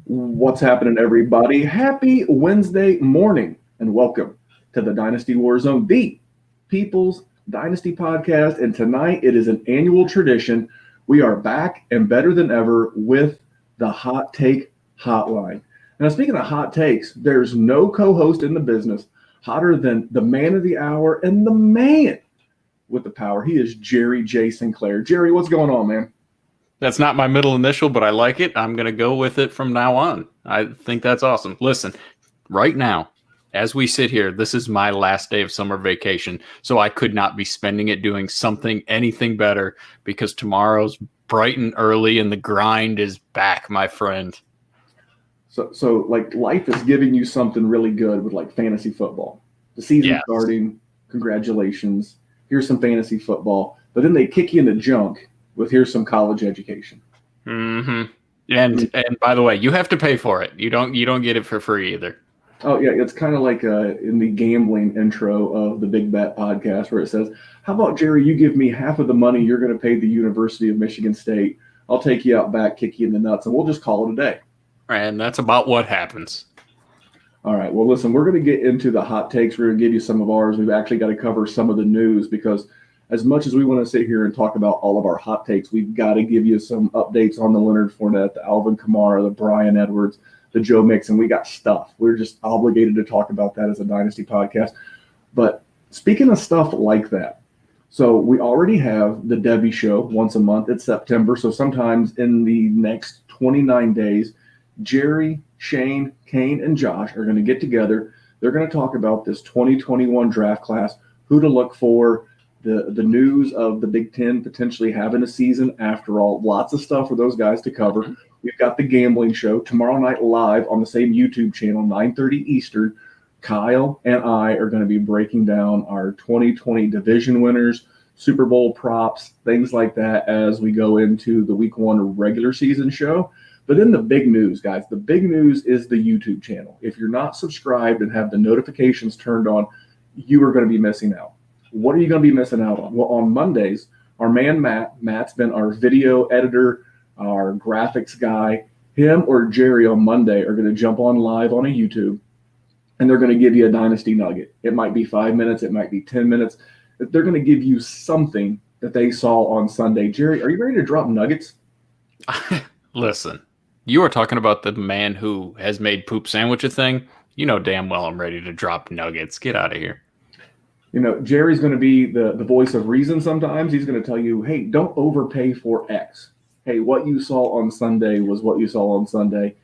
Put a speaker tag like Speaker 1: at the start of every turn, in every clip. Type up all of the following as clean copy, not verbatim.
Speaker 1: What's happening, everybody? Happy Wednesday morning, and welcome to the Dynasty Warzone, the People's Dynasty podcast. And tonight, it is an annual tradition. We are back and better than ever with the Hot Take Hotline. Now, speaking of hot takes, there's no co-host in the business hotter than the man of the hour and the man with the power. He is Jerry J. Sinclair. Jerry, what's going on, man?
Speaker 2: That's not my middle initial, but I like it. I'm going to go with it from now on. I think that's awesome. Listen, right now, as we sit here, this is my last day of summer vacation, so I could not be spending it doing anything better, because tomorrow's bright and early and the grind is back, my friend.
Speaker 1: So like life is giving you something really good with like fantasy football. The season's starting. Congratulations. Here's some fantasy football. But then they kick you in the junk with here's some college education.
Speaker 2: Mm-hmm. And by the way, you have to pay for it. You don't get it for free either.
Speaker 1: Oh yeah, it's kind of like in the gambling intro of the Big Bet podcast where it says, "How about Jerry? You give me half of the money you're going to pay the University of Michigan State. I'll take you out back, kick you in the nuts, and we'll just call it a day."
Speaker 2: And that's about what happens.
Speaker 1: All right. Well, listen, we're going to get into the hot takes. We're going to give you some of ours. We've actually got to cover some of the news because as much as we want to sit here and talk about all of our hot takes, we've got to give you some updates on the Leonard Fournette, the Alvin Kamara, the Bryan Edwards, the Joe Mixon. We got stuff. We're just obligated to talk about that as a Dynasty podcast. But speaking of stuff like that, so we already have the Debbie Show once a month. It's September. So sometimes in the next 29 days, Jerry, Shane, Kane, and Josh are going to get together. They're going to talk about this 2021 draft class, who to look for, the news of the Big Ten potentially having a season after all. Lots of stuff for those guys to cover. We've got the gambling show tomorrow night live on the same YouTube channel, 9:30 Eastern. Kyle and I are going to be breaking down our 2020 division winners, Super Bowl props, things like that as we go into the Week 1 regular season show. But then the big news, guys, the big news is the YouTube channel. If you're not subscribed and have the notifications turned on, you are going to be missing out. What are you going to be missing out on? Well, on Mondays, our man Matt's been our video editor, our graphics guy. Him or Jerry on Monday are going to jump on live on a YouTube, and they're going to give you a Dynasty nugget. It might be 5 minutes. It might be 10 minutes. They're going to give you something that they saw on Sunday. Jerry, are you ready to drop nuggets?
Speaker 2: Listen. You are talking about the man who has made poop sandwich a thing. You know damn well I'm ready to drop nuggets. Get out of here.
Speaker 1: You know, Jerry's going to be the voice of reason sometimes. He's going to tell you, hey, don't overpay for X. Hey, what you saw on Sunday was what you saw on Sunday.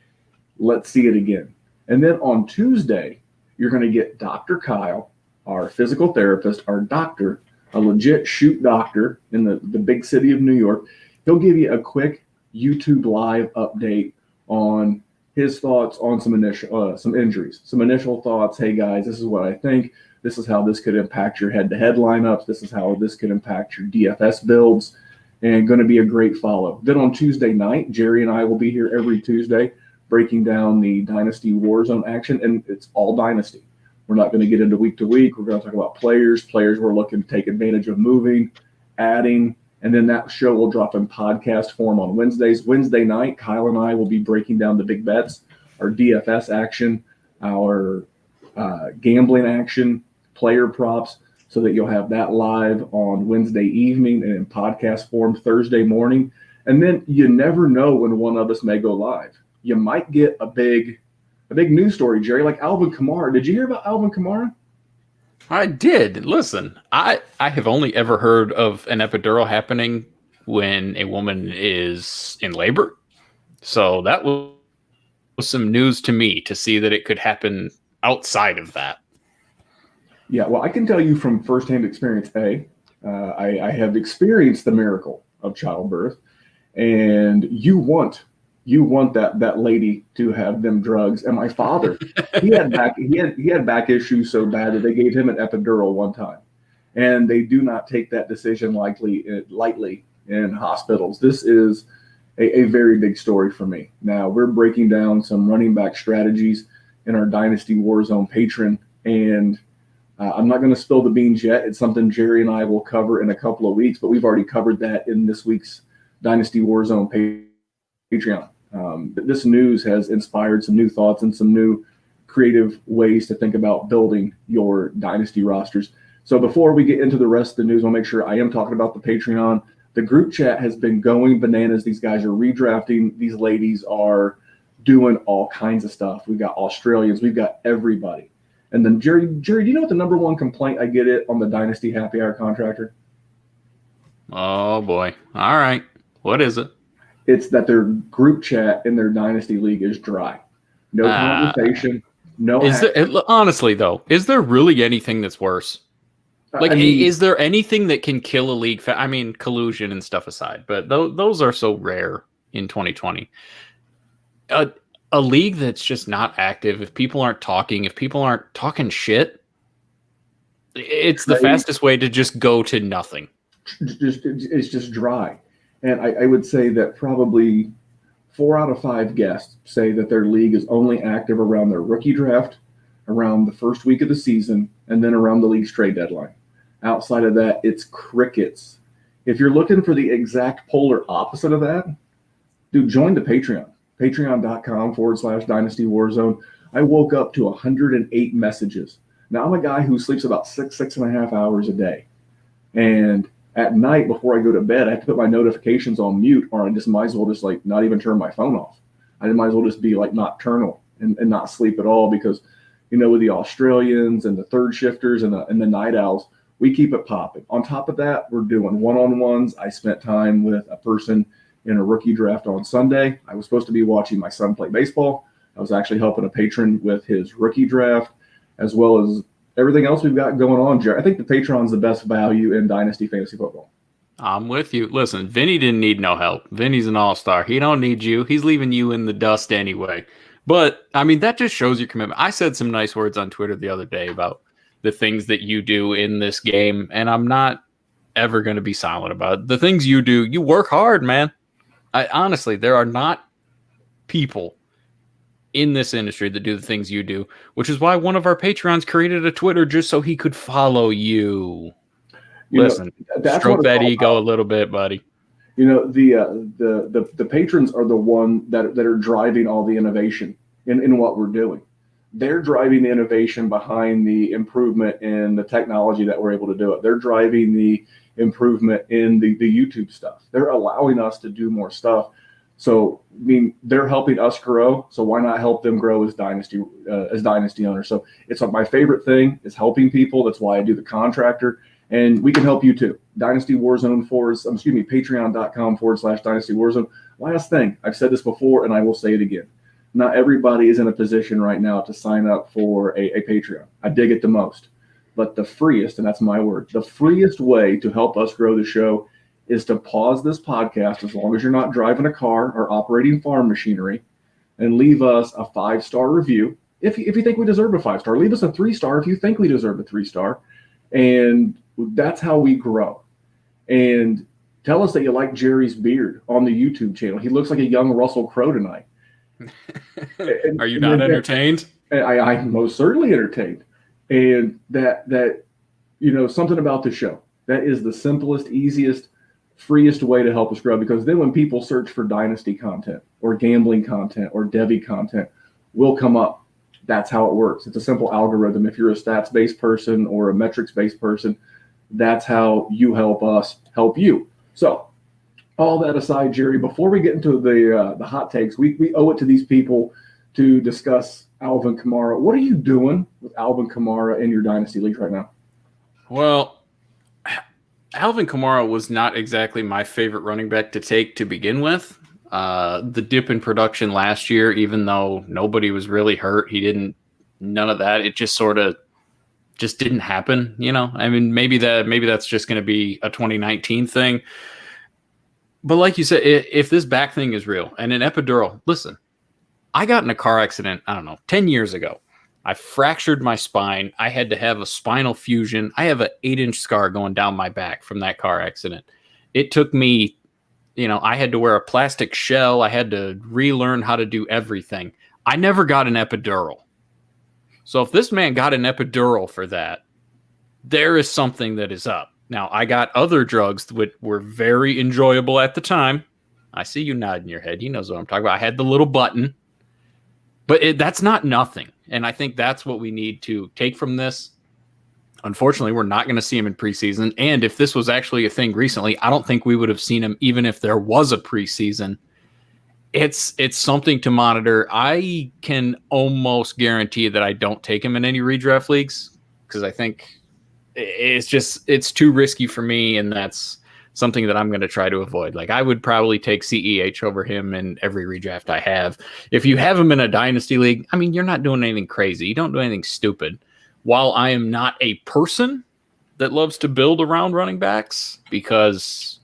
Speaker 1: Let's see it again. And then on Tuesday, you're going to get Dr. Kyle, our physical therapist, our doctor, a legit shoot doctor in the big city of New York. He'll give you a quick YouTube live update on his thoughts on some injuries, some initial thoughts. Hey guys, this is what I think. This is how this could impact your head-to-head lineups. This is how this could impact your DFS builds, and going to be a great follow. Then on Tuesday night, Jerry and I will be here every Tuesday breaking down the Dynasty Warzone action, and it's all Dynasty. We're not going to get into week to week. We're going to talk about players we're looking to take advantage of moving, adding. And then that show will drop in podcast form on Wednesdays. Wednesday night, Kyle and I will be breaking down the big bets, our DFS action, our gambling action, player props, so that you'll have that live on Wednesday evening and in podcast form Thursday morning. And then you never know when one of us may go live. You might get a big news story, Jerry, like Alvin Kamara. Did you hear about Alvin Kamara?
Speaker 2: I did. Listen, I have only ever heard of an epidural happening when a woman is in labor. So that was some news to me to see that it could happen outside of that.
Speaker 1: Yeah, well, I can tell you from firsthand experience, I have experienced the miracle of childbirth, and you want that lady to have them drugs. And my father, he had back issues so bad that they gave him an epidural one time, and they do not take that decision lightly in hospitals. This is a very big story for me. Now we're breaking down some running back strategies in our Dynasty Warzone patron, and I'm not going to spill the beans yet. It's something Jerry and I will cover in a couple of weeks, but we've already covered that in this week's Dynasty Warzone Patreon. This news has inspired some new thoughts and some new creative ways to think about building your dynasty rosters. So before we get into the rest of the news, I'll make sure I am talking about the Patreon. The group chat has been going bananas. These guys are redrafting. These ladies are doing all kinds of stuff. We've got Australians. We've got everybody. And then Jerry, do you know what the number one complaint I get it on the Dynasty Happy Hour contractor?
Speaker 2: Oh boy. All right. What is it?
Speaker 1: It's that their group chat in their Dynasty League is dry. No conversation. No.
Speaker 2: Honestly, though, is there really anything that's worse? Like, is there anything that can kill a league? I mean, collusion and stuff aside, but those are so rare in 2020. A league that's just not active, if people aren't talking shit, it's the fastest way to just go to nothing.
Speaker 1: It's just dry. And I would say that probably 4 out of 5 guests say that their league is only active around their rookie draft, around the first week of the season, and then around the league's trade deadline. Outside of that, it's crickets. If you're looking for the exact polar opposite of that, dude, join the Patreon. Patreon.com/Dynasty Warzone. I woke up to 108 messages. Now, I'm a guy who sleeps about 6.5 hours a day. And at night, before I go to bed, I have to put my notifications on mute, or I just might as well just like not even turn my phone off. I might as well just be like nocturnal and not sleep at all, because, you know, with the Australians and the third shifters and the night owls, we keep it popping. On top of that, we're doing one-on-ones. I spent time with a person in a rookie draft on Sunday. I was supposed to be watching my son play baseball. I was actually helping a patron with his rookie draft, as well as everything else we've got going on, Jared. I think the Patreon's the best value in Dynasty Fantasy Football.
Speaker 2: I'm with you. Listen, Vinny didn't need no help. Vinny's an all-star. He don't need you. He's leaving you in the dust anyway. But, I mean, that just shows your commitment. I said some nice words on Twitter the other day about the things that you do in this game, and I'm not ever going to be silent about it. The things you do, you work hard, man. Honestly, there are not people in this industry that do the things you do, which is why one of our Patreons created a Twitter just so he could follow you. Listen, stroke that ego a little bit, buddy.
Speaker 1: You know, the patrons are the one that are driving all the innovation in what we're doing. They're driving the innovation behind the improvement in the technology that we're able to do it. They're driving the improvement in the YouTube stuff. They're allowing us to do more stuff. So, I mean, they're helping us grow. So why not help them grow as dynasty owners? So it's my favorite thing is helping people. That's why I do the contractor, and we can help you too. Dynasty Warzone Patreon.com/Dynasty Warzone. Last thing, I've said this before and I will say it again. Not everybody is in a position right now to sign up for a Patreon. I dig it the most. But the freest, and that's my word, the freest way to help us grow the show is to pause this podcast, as long as you're not driving a car or operating farm machinery, and leave us a 5-star review. If you think we deserve a 5-star, leave us a 3-star if you think we deserve a 3-star. And that's how we grow. And tell us that you like Jerry's beard on the YouTube channel. He looks like a young Russell Crowe tonight.
Speaker 2: Are you not entertained?
Speaker 1: I'm most certainly entertained. And that you know, something about the show, that is the simplest, easiest, freest way to help us grow. Because then when people search for dynasty content or gambling content or Devy content, we'll come up. That's how it works. It's a simple algorithm. If you're a stats-based person or a metrics-based person, that's how you help us help you. So all that aside, Jerry, before we get into the hot takes, we owe it to these people to discuss Alvin Kamara. What are you doing with Alvin Kamara in your dynasty league right now?
Speaker 2: Well, Alvin Kamara was not exactly my favorite running back to take to begin with. The dip in production last year, even though nobody was really hurt, none of that. It just sort of just didn't happen. You know, I mean, maybe that's just going to be a 2019 thing. But like you said, if this back thing is real and an epidural, listen, I got in a car accident, I don't know, 10 years ago. I fractured my spine. I had to have a spinal fusion. I have an 8-inch scar going down my back from that car accident. It took me, you know, I had to wear a plastic shell. I had to relearn how to do everything. I never got an epidural. So if this man got an epidural for that, there is something that is up. Now, I got other drugs that were very enjoyable at the time. I see you nodding your head. He knows what I'm talking about. I had the little button, but that's not nothing. And I think that's what we need to take from this. Unfortunately, we're not going to see him in preseason. And if this was actually a thing recently, I don't think we would have seen him even if there was a preseason. It's something to monitor. I can almost guarantee that I don't take him in any redraft leagues because I think it's too risky for me, and that's something that I'm going to try to avoid. Like, I would probably take CEH over him in every redraft I have. If you have him in a dynasty league, I mean, you're not doing anything crazy. You don't do anything stupid. While I am not a person that loves to build around running backs because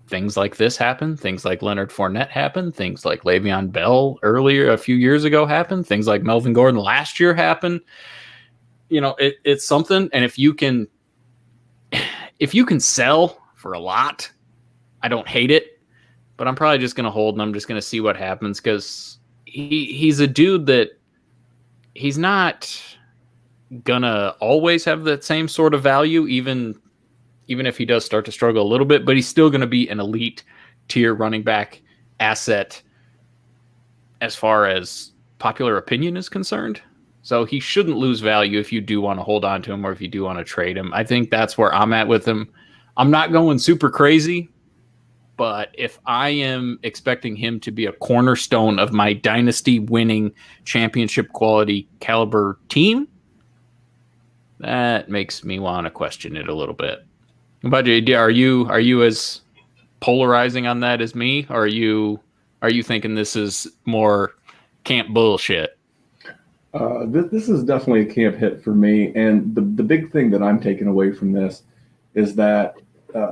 Speaker 2: things like this happen, things like Leonard Fournette happen, things like Le'Veon Bell earlier a few years ago happened, things like Melvin Gordon last year happened. You know, it's something. And if you can sell for a lot, I don't hate it, but I'm probably just going to hold and I'm just going to see what happens because he's a dude that he's not gonna always have that same sort of value, even if he does start to struggle a little bit, but he's still going to be an elite tier running back asset as far as popular opinion is concerned. So he shouldn't lose value if you do want to hold on to him or if you do want to trade him. I think that's where I'm at with him. I'm not going super crazy, but if I am expecting him to be a cornerstone of my dynasty winning championship quality caliber team, that makes me want to question it a little bit. But are you as polarizing on that as me, or are you thinking this is more camp bullshit?
Speaker 1: This is definitely a camp hit for me, and the big thing that I'm taking away from this is that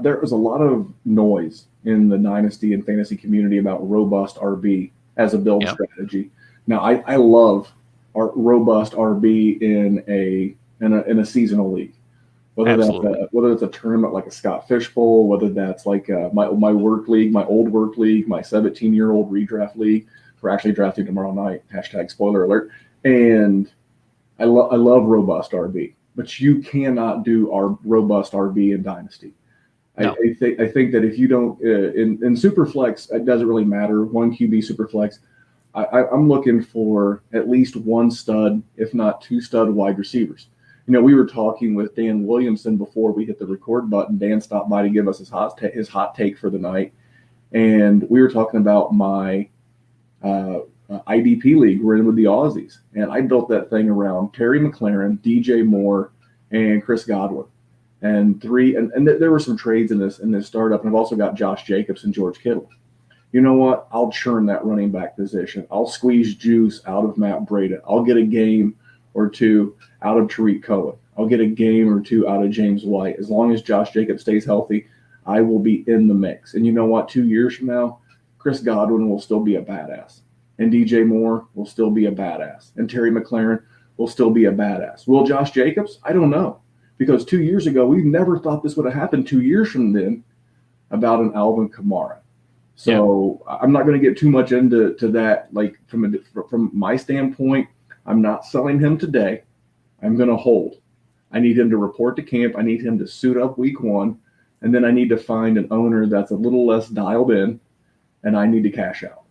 Speaker 1: there was a lot of noise in the dynasty and fantasy community about robust RB as a build strategy. Now, I love our robust RB in a seasonal league, whether that's a tournament like a Scott Fish Bowl, whether that's like my work league, my old work league, my 17-year-old redraft league. We're actually drafting tomorrow night. # spoiler alert. And I love robust RB, but you cannot do our robust RB in dynasty. No. I think that if you don't in Superflex, it doesn't really matter. One QB Superflex, I'm looking for at least one stud, if not two stud wide receivers. You know, we were talking with Dan Williamson before we hit the record button. Dan stopped by to give us his hot take for the night, and we were talking about my IDP league. We're in with the Aussies, and I built that thing around Terry McLaurin, DJ Moore, and Chris Godwin, and there were some trades in this startup. And I've also got Josh Jacobs and George Kittle. You know what? I'll churn that running back position. I'll squeeze juice out of Matt Breida. I'll get a game or two out of Tariq Cohen. I'll get a game or two out of James White. As long as Josh Jacobs stays healthy, I will be in the mix. And you know what? 2 years from now, Chris Godwin will still be a badass. And DJ Moore will still be a badass. And Terry McLaurin will still be a badass. Will Josh Jacobs? I don't know. Because 2 years ago, we never thought this would have happened 2 years from then about an Alvin Kamara. So I'm not going to get too much into that. Like from my standpoint, I'm not selling him today. I'm going to hold. I need him to report to camp. I need him to suit up week 1. And then I need to find an owner that's a little less dialed in, and I need to cash out.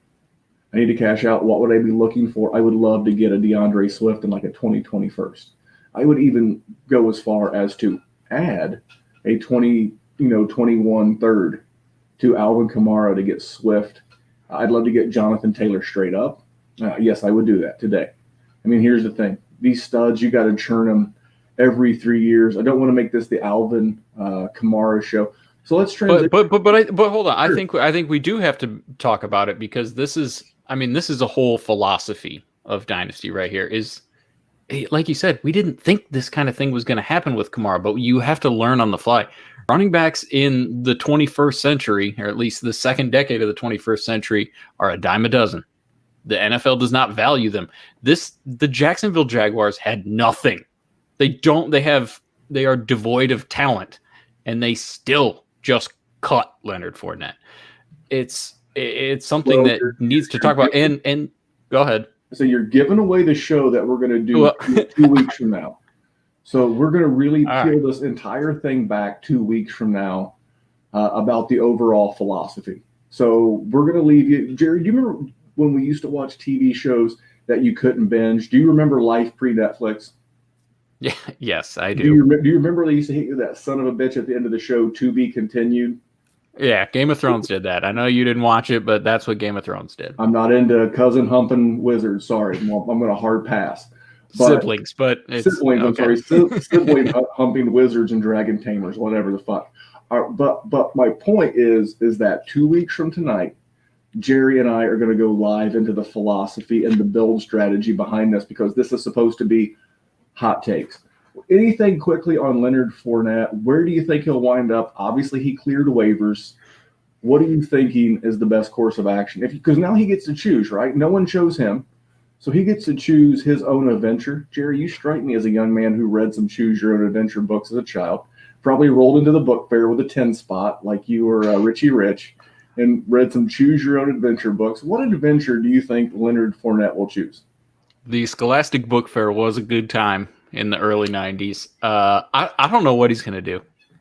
Speaker 1: What would I be looking for? I would love to get a DeAndre Swift in like a 2021st. I would even go as far as to add a 21 third to Alvin Kamara to get Swift. I'd love to get Jonathan Taylor straight up. Yes, I would do that today. I mean, here's the thing. These studs, you got to churn them every 3 years. I don't want to make this the Alvin Kamara show. So let's transition.
Speaker 2: But hold on. Sure. I think we do have to talk about it because this is a whole philosophy of Dynasty right here. Is like you said, we didn't think this kind of thing was going to happen with Kamara, but you have to learn on the fly. Running backs in the 21st century, or at least the second decade of the 21st century, are a dime a dozen. The NFL does not value them. The Jacksonville Jaguars had nothing. They are devoid of talent, and they still just cut Leonard Fournette. It's something that needs to talk about. And go ahead.
Speaker 1: So you're giving away the show that we're going to do 2 weeks from now. So we're going to really peel this entire thing back 2 weeks from now about the overall philosophy. So we're going to leave you. Jerry, do you remember when we used to watch TV shows that you couldn't binge? Do you remember Life pre-Netflix?
Speaker 2: Yeah, yes, I
Speaker 1: Do
Speaker 2: do.
Speaker 1: you remember they used to hit you that son of a bitch at the end of the show, to be continued?
Speaker 2: Yeah, Game of Thrones did that. I know you didn't watch it, but that's what Game of Thrones did.
Speaker 1: I'm not into cousin humping wizards. Sorry, I'm going to hard pass. But
Speaker 2: Siblings, but it's
Speaker 1: siblings, I'm
Speaker 2: okay.
Speaker 1: sorry, sibling humping wizards and dragon tamers, whatever the fuck. But my point is that 2 weeks from tonight, Jerry and I are going to go live into the philosophy and the build strategy behind this, because this is supposed to be hot takes. Anything quickly on Leonard Fournette? Where do you think he'll wind up? Obviously, he cleared waivers. What are you thinking is the best course of action? Because now he gets to choose, right? No one chose him. So he gets to choose his own adventure. Jerry, you strike me as a young man who read some choose your own adventure books as a child. Probably rolled into the book fair with a 10 spot like you were Richie Rich, and read some choose your own adventure books. What adventure do you think Leonard Fournette will choose?
Speaker 2: The Scholastic Book Fair was a good time in the early 90s. I don't know what he's going to do.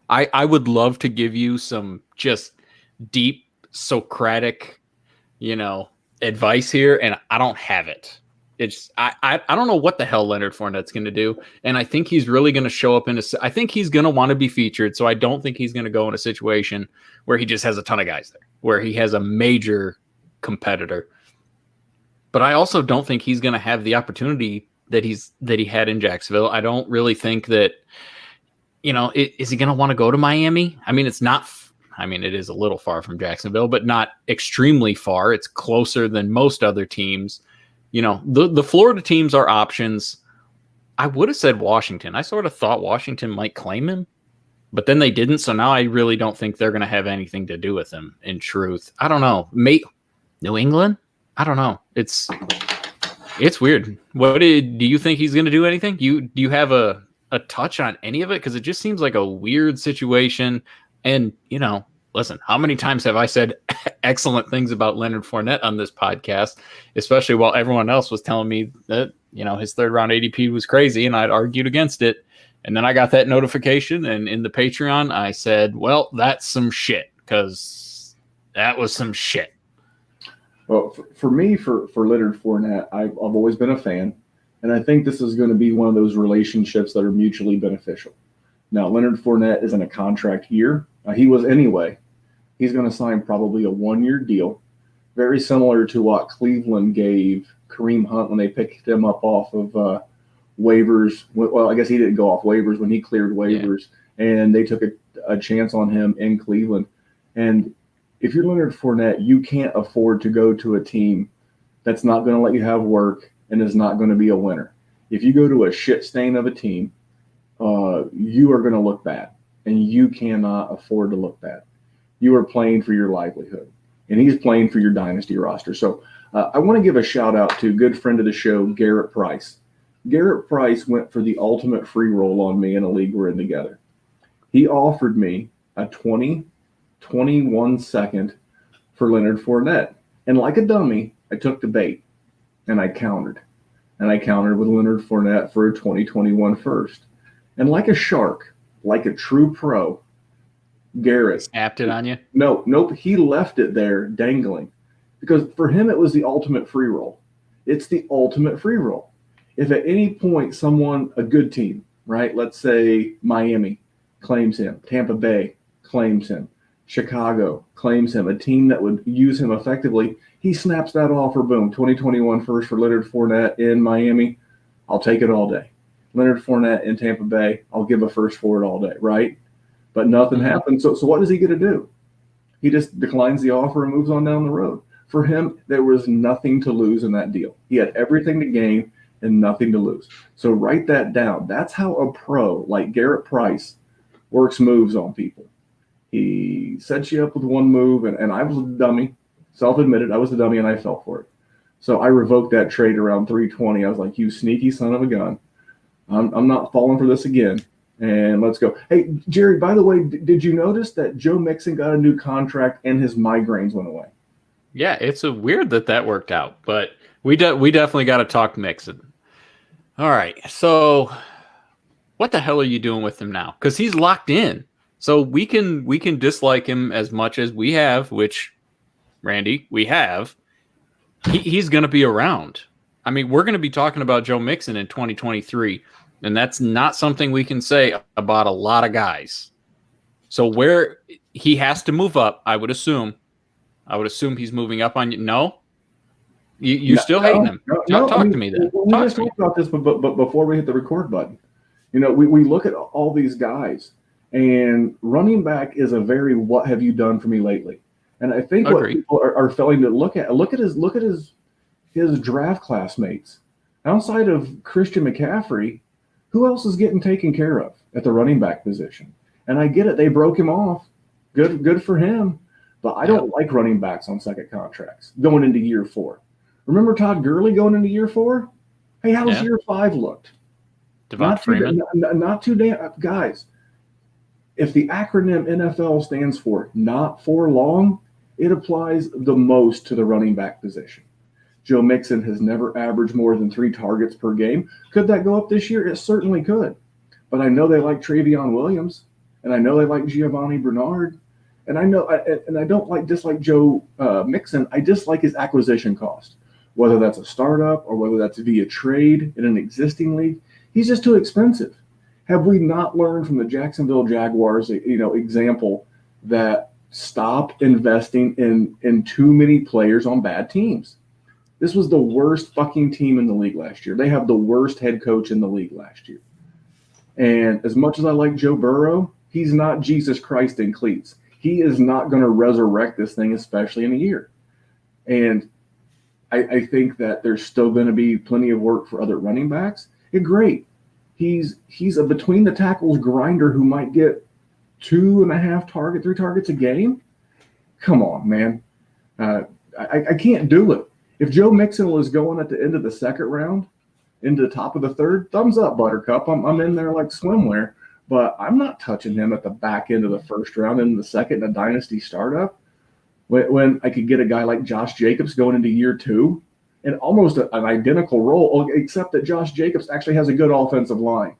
Speaker 2: I would love to give you some just deep Socratic, advice here, and I don't have it. It's I don't know what the hell Leonard Fournette's going to do, and I think he's really going to show up I think he's going to want to be featured, so I don't think he's going to go in a situation where he just has a ton of guys there, where he has a major competitor. But I also don't think he's going to have the opportunity that he had in Jacksonville. I don't really think that, is he going to want to go to Miami? I mean, it is a little far from Jacksonville, but not extremely far. It's closer than most other teams. The Florida teams are options. I would have said Washington. I sort of thought Washington might claim him, but then they didn't. So now I really don't think they're going to have anything to do with him, in truth. I don't know. New England? I don't know. It's weird. Do you think he's going to do anything? Do you have a touch on any of it? Because it just seems like a weird situation. And, listen, how many times have I said excellent things about Leonard Fournette on this podcast, especially while everyone else was telling me that, his third round ADP was crazy and I'd argued against it. And then I got that notification, and in the Patreon, I said, well, that's some shit, because that was some shit.
Speaker 1: Well, for me, for Leonard Fournette, I've always been a fan, and I think this is going to be one of those relationships that are mutually beneficial. Now, Leonard Fournette is in a contract year. He was anyway. He's going to sign probably a 1-year deal, very similar to what Cleveland gave Kareem Hunt when they picked him up off of waivers. Well, I guess he didn't go off waivers when he cleared waivers, and they took a chance on him in Cleveland. And if you're Leonard Fournette, you can't afford to go to a team that's not going to let you have work and is not going to be a winner. If you go to a shit stain of a team, you are going to look bad, and you cannot afford to look bad. You are playing for your livelihood, and he's playing for your dynasty roster. So I want to give a shout out to a good friend of the show, Garrett Price. Garrett Price went for the ultimate free roll on me in a league we're in together. He offered me a 21 second for Leonard Fournette. And like a dummy, I took the bait and I countered. And I countered with Leonard Fournette for a 2021 first. And like a shark, like a true pro, Garrett
Speaker 2: snapped it on you?
Speaker 1: Nope. He left it there dangling, because for him, it was the ultimate free roll. It's the ultimate free roll. If at any point a good team, right? Let's say Miami claims him, Tampa Bay claims him, Chicago claims him, a team that would use him effectively, he snaps that offer, boom, 2021 first for Leonard Fournette in Miami. I'll take it all day. Leonard Fournette in Tampa Bay, I'll give a first for it all day, right? But nothing happened. So what is he going to do? He just declines the offer and moves on down the road. For him, there was nothing to lose in that deal. He had everything to gain and nothing to lose. So write that down. That's how a pro like Garrett Price works moves on people. He sets you up with one move, and I was a dummy, self-admitted. I was a dummy, and I fell for it. So I revoked that trade around 320. I was like, you sneaky son of a gun. I'm not falling for this again. And let's go. Hey, Jerry, by the way, did you notice that Joe Mixon got a new contract and his migraines went away?
Speaker 2: Yeah, it's weird that worked out, but we definitely got to talk Mixon. All right, so what the hell are you doing with him now? Because he's locked in. So we can dislike him as much as we have, which Randy, we have, he's going to be around. I mean, we're going to be talking about Joe Mixon in 2023, and that's not something we can say about a lot of guys. So where he has to move up, I would assume he's moving up on you. No? You're still hating him. Talk to me then.
Speaker 1: We just talked about this, but before we hit the record button, we look at all these guys, and running back is a very what have you done for me lately? And I think what people are failing to look at his draft classmates. Outside of Christian McCaffrey, who else is getting taken care of at the running back position? And I get it, they broke him off. Good for him. But I don't like running backs on second contracts going into year 4. Remember Todd Gurley going into year 4? Hey, how's year 5 looked?
Speaker 2: Devon Freeman.
Speaker 1: Not too damn guys. If the acronym NFL stands for not for long, it applies the most to the running back position. Joe Mixon has never averaged more than 3 targets per game. Could that go up this year? It certainly could. But I know they like Travion Williams, and I know they like Giovanni Bernard, and I don't dislike Joe Mixon. I dislike his acquisition cost, whether that's a startup or whether that's via trade in an existing league. He's just too expensive. Have we not learned from the Jacksonville Jaguars, example that stop investing in too many players on bad teams? This was the worst fucking team in the league last year. They have the worst head coach in the league last year. And as much as I like Joe Burrow, he's not Jesus Christ in cleats. He is not going to resurrect this thing, especially in a year. And I think that there's still going to be plenty of work for other running backs. Great. He's a between the tackles grinder who might get 2.5 3 targets a game. Come on, man. I can't do it. If Joe Mixon was going at the end of the second round, into the top of the third, thumbs up, Buttercup. I'm in there like swimwear, but I'm not touching him at the back end of the first round and the second in a dynasty startup. When I could get a guy like Josh Jacobs going into year 2 and almost an identical role, except that Josh Jacobs actually has a good offensive line,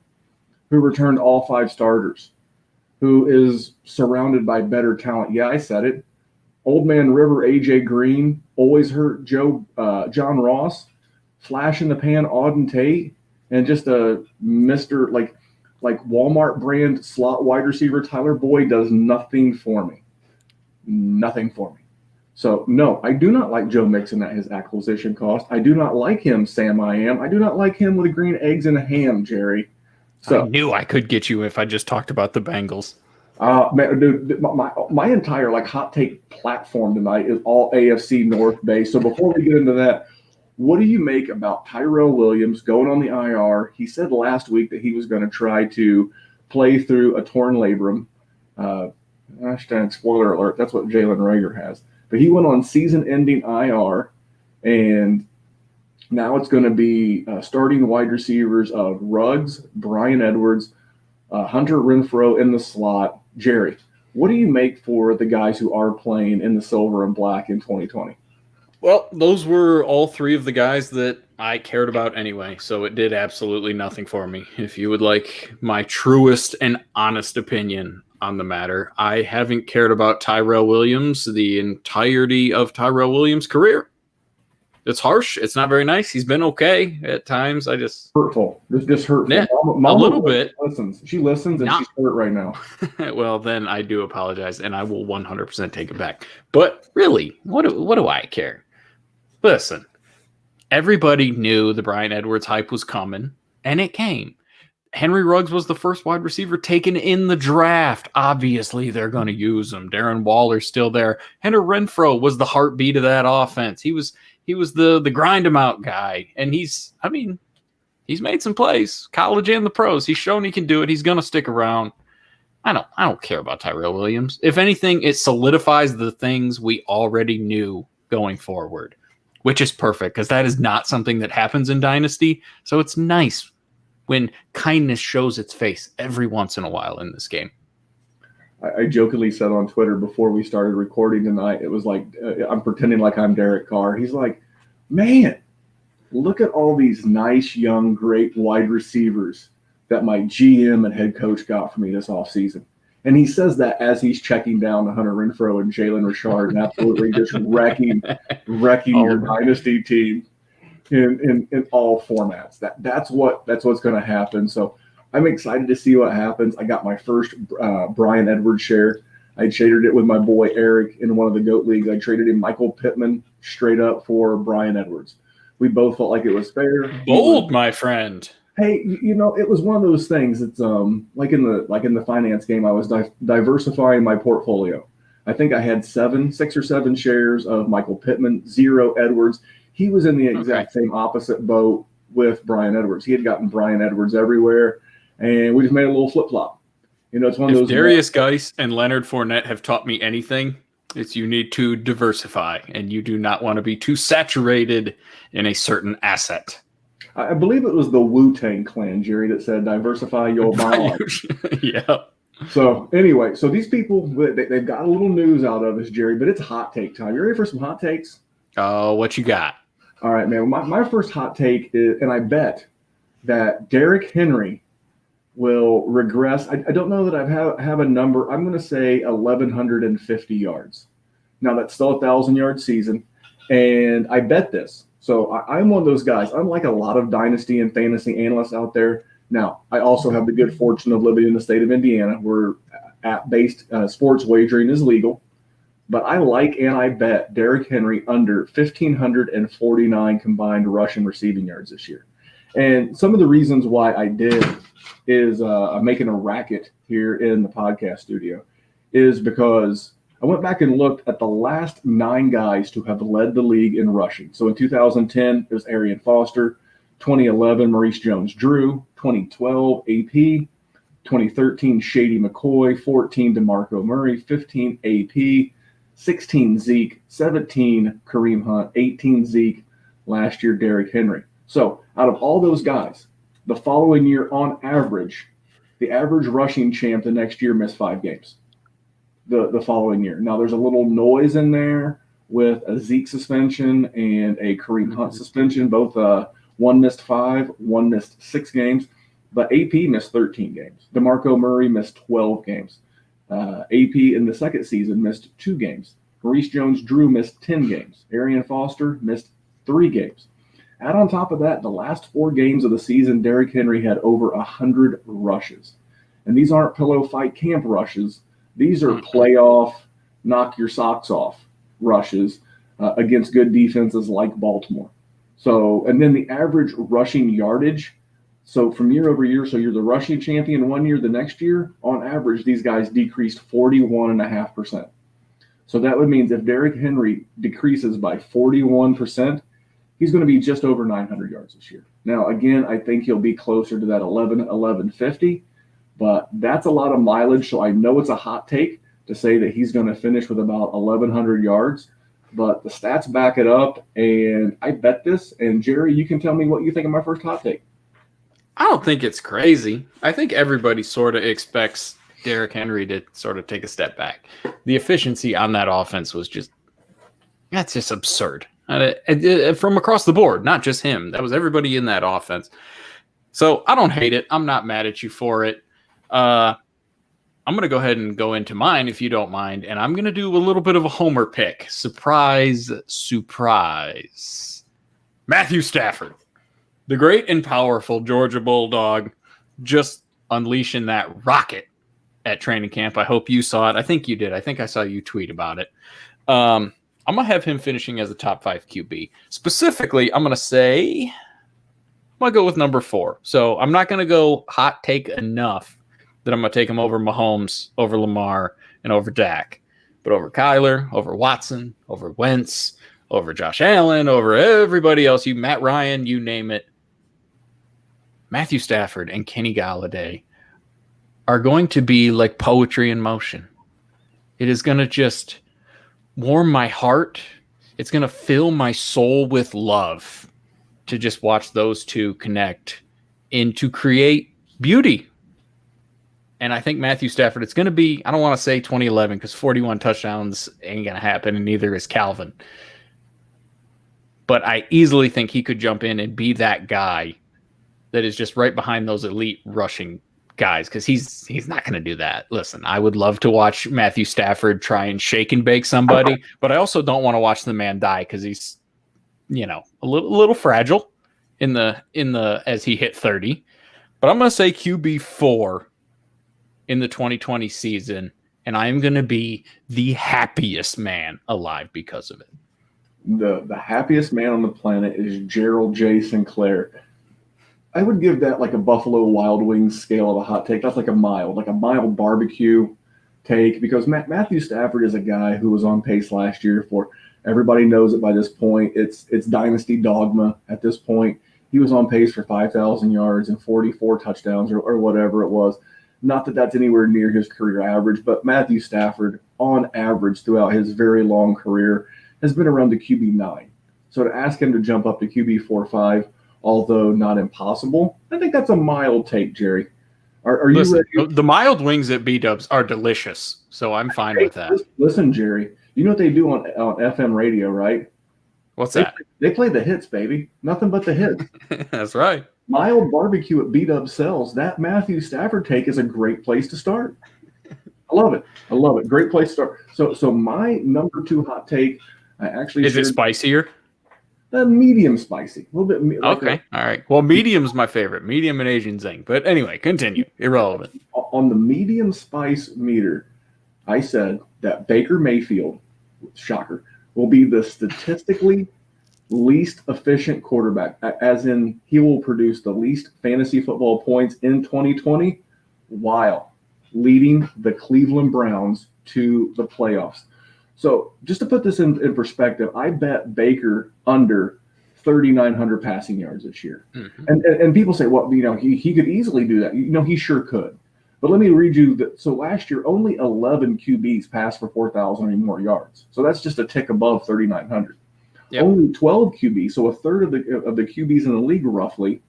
Speaker 1: who returned all 5 starters, who is surrounded by better talent. Yeah, I said it. Old Man River, A.J. Green, always hurt John Ross, flash in the pan Auden Tate, and just a Mr. like Walmart brand slot wide receiver Tyler Boyd does nothing for me. Nothing for me. So, no, I do not like Joe Mixon at his acquisition cost. I do not like him, Sam I Am. I do not like him with green eggs and a ham, Jerry. So,
Speaker 2: I knew I could get you if I just talked about the Bengals.
Speaker 1: Man, dude, my entire hot take platform tonight is all AFC North based. So before we get into that, what do you make about Tyrell Williams going on the IR? He said last week that he was going to try to play through a torn labrum. Spoiler alert, that's what Jalen Reagor has. But he went on season-ending IR, and now it's going to be starting wide receivers of Ruggs, Bryan Edwards, Hunter Renfrow in the slot. Jerry, what do you make for the guys who are playing in the silver and black in 2020?
Speaker 2: Well, those were all 3 of the guys that I cared about anyway, so it did absolutely nothing for me. If you would like my truest and honest opinion on the matter, I haven't cared about Tyrell Williams the entirety of Tyrell Williams' career. It's harsh. It's not very nice. He's been okay at times.
Speaker 1: Hurtful. This hurtful.
Speaker 2: Yeah,
Speaker 1: Mama
Speaker 2: a little bit.
Speaker 1: Listens. She listens and she's hurt right now.
Speaker 2: Well, then I do apologize, and I will 100% take it back. But really, what do I care? Listen, everybody knew the Bryan Edwards hype was coming, and it came. Henry Ruggs was the first wide receiver taken in the draft. Obviously, they're going to use him. Darren Waller's still there. Hunter Renfrow was the heartbeat of that offense. He was the grind him out guy, and he's made some plays, college and the pros. He's shown he can do it. He's going to stick around. I don't care about Tyrell Williams. If anything, it solidifies the things we already knew going forward, which is perfect because that is not something that happens in Dynasty. So it's nice when kindness shows its face every once in a while in this game.
Speaker 1: I jokingly said on Twitter before we started recording tonight, it was like I'm pretending like I'm Derek Carr. He's like, man, look at all these nice, young, great wide receivers that my GM and head coach got for me this offseason. And he says that as he's checking down Hunter Renfrow and Jalen Richard and absolutely just wrecking
Speaker 2: All
Speaker 1: your
Speaker 2: of them.
Speaker 1: dynasty team in all formats. That's what's going to happen. So I'm excited to see what happens. I got my first Brian Edwards share. I traded it with my boy Eric in one of the GOAT leagues. I traded him Michael Pittman straight up for Brian Edwards. We both felt like it was fair.
Speaker 2: Bold, my friend.
Speaker 1: Hey, it was one of those things. It's like in the finance game, I was diversifying my portfolio. I think I had 6 or 7 shares of Michael Pittman, 0 Edwards. He was in the exact same opposite boat with Brian Edwards. He had gotten Brian Edwards everywhere, and we just made a little flip flop. It's one of
Speaker 2: If
Speaker 1: those.
Speaker 2: Darius Geis and Leonard Fournette have taught me anything, it's you need to diversify, and you do not want to be too saturated in a certain asset.
Speaker 1: I believe it was the Wu-Tang Clan, Jerry, that said diversify your mind.
Speaker 2: Yeah.
Speaker 1: So anyway, so these people, they've got a little news out of us, Jerry, but it's hot take time. You ready for some hot takes?
Speaker 2: Oh, what you got?
Speaker 1: All right, man. My first hot take is, and I bet that Derrick Henry will regress. I don't know that I have a number. I'm going to say 1,150 yards. Now, that's still a 1,000-yard season, and I bet this. So I'm one of those guys. Unlike a lot of dynasty and fantasy analysts out there, now I also have the good fortune of living in the state of Indiana, where app-based sports wagering is legal. But I like and I bet Derrick Henry under 1,549 combined rushing receiving yards this year. And some of the reasons why I did is I'm making a racket here in the podcast studio is because I went back and looked at the last 9 guys to have led the league in rushing. So in 2010, it was Arian Foster. 2011, Maurice Jones-Drew. 2012, AP. 2013, Shady McCoy. 14, DeMarco Murray. 15, AP. 16, Zeke. 17, Kareem Hunt. 18, Zeke. Last year, Derrick Henry. So out of all those guys, the following year, on average, the average rushing champ the next year missed 5 games. The following year. Now, there's a little noise in there with a Zeke suspension and a Kareem Hunt suspension. Both one missed 5, one missed 6 games, but AP missed 13 games. DeMarco Murray missed 12 games. AP in the second season missed 2 games. Maurice Jones-Drew missed 10 games. Arian Foster missed 3 games. Add on top of that, the last 4 games of the season, Derrick Henry had over 100 rushes. And these aren't pillow fight camp rushes. These are playoff, knock your socks off rushes against good defenses like Baltimore. So, and then the average rushing yardage. So from year over year, so you're the rushing champion one year, the next year, on average, these guys decreased 41.5%. So that would mean if Derrick Henry decreases by 41%, he's going to be just over 900 yards this year. Now, again, I think he'll be closer to that 1150. But that's a lot of mileage, so I know it's a hot take to say that he's going to finish with about 1,100 yards. But the stats back it up, and I bet this. And, Jerry, you can tell me what you think of my first hot take.
Speaker 2: I don't think it's crazy. I think everybody sort of expects Derrick Henry to sort of take a step back. The efficiency on that offense was that's just absurd. From across the board, not just him. That was everybody in that offense. So I don't hate it. I'm not mad at you for it. I'm going to go ahead and go into mine if you don't mind, and I'm going to do a little bit of a homer pick. Surprise, surprise. Matthew Stafford, the great and powerful Georgia Bulldog, just unleashing that rocket at training camp. I hope you saw it. I think you did. I think I saw you tweet about it. I'm going to have him finishing as a top 5 QB. Specifically, I'm going to go with number 4. So I'm not going to go hot take enough that I'm going to take him over Mahomes, over Lamar, and over Dak. But over Kyler, over Watson, over Wentz, over Josh Allen, over everybody else, Matt Ryan, you name it, Matthew Stafford and Kenny Galladay are going to be like poetry in motion. It is going to just warm my heart. It's going to fill my soul with love to just watch those two connect and to create beauty. And I think Matthew Stafford, it's going to be, I don't want to say 2011 because 41 touchdowns ain't going to happen, and neither is Calvin. But I easily think he could jump in and be that guy that is just right behind those elite rushing guys, because he's not going to do that. Listen, I would love to watch Matthew Stafford try and shake and bake somebody, but I also don't want to watch the man die because he's, a little fragile in the as he hit 30. But I'm going to say QB4 in the 2020 season, and I am going to be the happiest man alive because of it.
Speaker 1: The happiest man on the planet is Gerald J. Sinclair. I would give that like a Buffalo Wild Wings scale of a hot take. That's like a mild barbecue take, because Matthew Stafford is a guy who was on pace last year for, everybody knows it by this point. It's dynasty dogma at this point. He was on pace for 5,000 yards and 44 touchdowns or whatever it was. Not that that's anywhere near his career average, but Matthew Stafford on average throughout his very long career has been around the QB9. So to ask him to jump up to QB 4-5, although not impossible, I think that's a mild take, Jerry. Are you ready?
Speaker 2: The mild wings at B-Dubs are delicious, so I'm fine with that.
Speaker 1: Listen, Jerry, you know what they do on FM radio, right?
Speaker 2: What's that?
Speaker 1: They play the hits, baby. Nothing but the hits.
Speaker 2: That's right.
Speaker 1: Mild barbecue at B-Dub sells. That Matthew Stafford take is a great place to start. I love it. Great place to start. So my number 2 hot take, I actually
Speaker 2: is it spicier?
Speaker 1: Medium spicy, a little bit.
Speaker 2: Okay, all right. Well, medium's my favorite. Medium and Asian zing. But anyway, continue. Irrelevant.
Speaker 1: On the medium spice meter, I said that Baker Mayfield, shocker, will be the statistically least efficient quarterback, as in he will produce the least fantasy football points in 2020 while leading the Cleveland Browns to the playoffs. So just to put this in perspective, I bet Baker under 3,900 passing yards this year. Mm-hmm. And people say, well, he could easily do that. He sure could. But let me read you that. So last year, only 11 QBs passed for 4,000 or more yards. So that's just a tick above 3,900. Yep. Only 12 QBs, so a third of the QBs in the league roughly,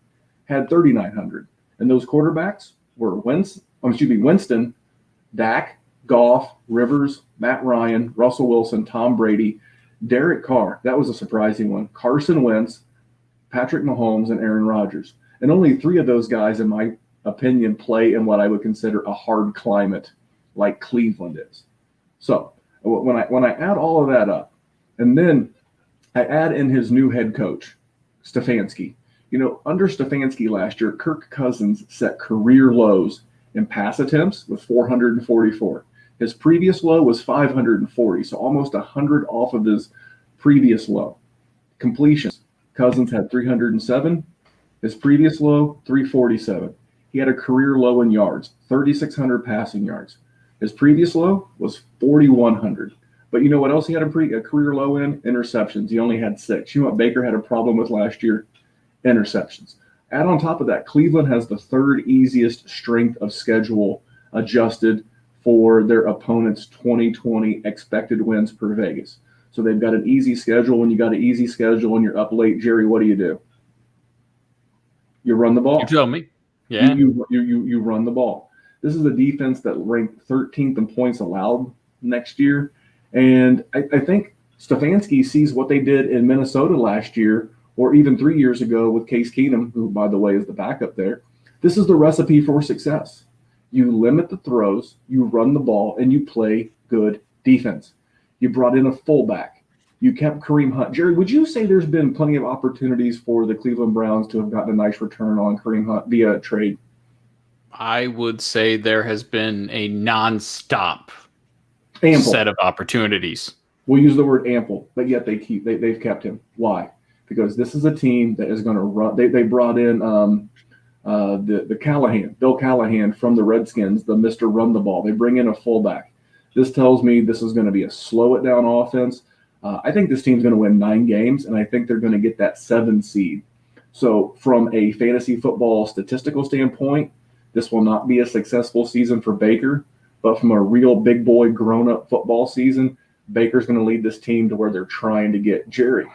Speaker 1: had 3,900. And those quarterbacks were Winston, Dak, Goff, Rivers, Matt Ryan, Russell Wilson, Tom Brady, Derek Carr. That was a surprising one. Carson Wentz, Patrick Mahomes, and Aaron Rodgers. And only 3 of those guys, in my opinion, play in what I would consider a hard climate like Cleveland is. So when I add all of that up, and then I add in his new head coach, Stefanski. Under Stefanski last year, Kirk Cousins set career lows in pass attempts with 444. His previous low was 540, so almost 100 off of his previous low. Completions, Cousins had 307. His previous low, 347. He had a career low in yards, 3,600 passing yards. His previous low was 4,100. But you know what else he had a career low in? Interceptions. He only had 6. You know what Baker had a problem with last year? Interceptions. Add on top of that, Cleveland has the 3rd easiest strength of schedule adjusted for their opponent's 2020 expected wins per Vegas. So they've got an easy schedule. When you got an easy schedule and you're up late, Jerry, what do? You run the ball.
Speaker 2: You tell me. Yeah.
Speaker 1: You run the ball. This is a defense that ranked 13th in points allowed next year. And I think Stefanski sees what they did in Minnesota last year, or even 3 years ago with Case Keenum, who, by the way, is the backup there. This is the recipe for success. You limit the throws, you run the ball, and you play good defense. You brought in a fullback. You kept Kareem Hunt. Jerry, would you say there's been plenty of opportunities for the Cleveland Browns to have gotten a nice return on Kareem Hunt via trade?
Speaker 2: I would say there has been a nonstop
Speaker 1: ample
Speaker 2: set of opportunities.
Speaker 1: We'll use the word ample, but yet they've kept him. Why? Because this is a team that is going to run. They brought in the Bill Callahan from the Redskins, the Mr. Run the Ball. They bring in a fullback. This tells me this is going to be a slow it down offense. I think this team's going to win 9 games, and I think they're going to get that 7 seed. So from a fantasy football statistical standpoint, this will not be a successful season for Baker. But from a real big boy grown-up football season, Baker's going to lead this team to where they're trying to get. Jerry,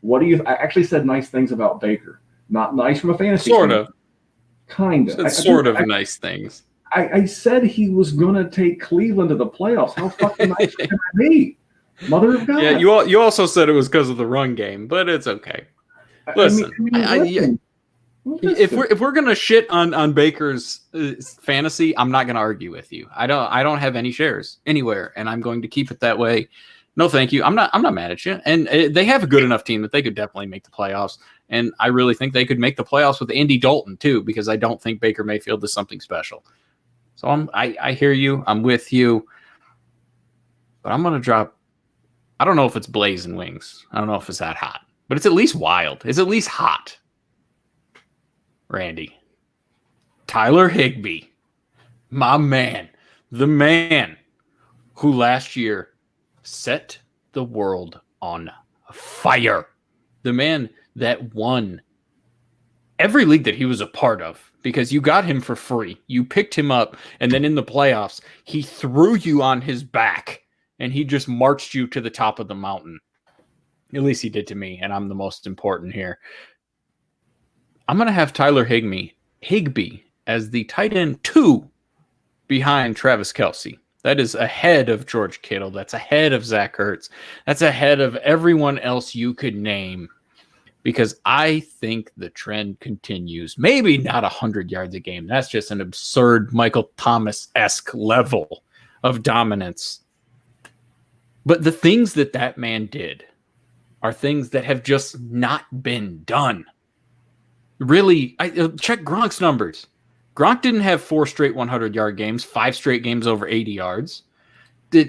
Speaker 1: I actually said nice things about Baker. Not nice from a fantasy
Speaker 2: standpoint.
Speaker 1: Kind of.
Speaker 2: Sort of nice things.
Speaker 1: I said he was going to take Cleveland to the playoffs. How fucking nice can I be? Mother of God.
Speaker 2: Yeah, you also said it was because of the run game, but it's okay. Listen,
Speaker 1: Well,
Speaker 2: If we're gonna shit on Baker's fantasy, I'm not gonna argue with you. I don't have any shares anywhere, and I'm going to keep it that way. No, thank you. I'm not mad at you. And they have a good enough team that they could definitely make the playoffs. And I really think they could make the playoffs with Andy Dalton too, because I don't think Baker Mayfield is something special. So I hear you. I'm with you. But I'm gonna drop. I don't know if it's blazing wings. I don't know if it's that hot, but it's at least wild. It's at least hot. Randy. Tyler Higbee, my man, the man who last year set the world on fire. The man that won every league that he was a part of because you got him for free. You picked him up, and then in the playoffs, he threw you on his back, and he just marched you to the top of the mountain. At least he did to me, and I'm the most important here. I'm going to have Tyler Higbee as the tight end 2 behind Travis Kelce. That is ahead of George Kittle. That's ahead of Zach Ertz. That's ahead of everyone else you could name, because I think the trend continues. Maybe not 100 yards a game. That's just an absurd Michael Thomas-esque level of dominance. But the things that man did are things that have just not been done. Really, check Gronk's numbers. Gronk didn't have 4 straight 100-yard games, 5 straight games over 80 yards.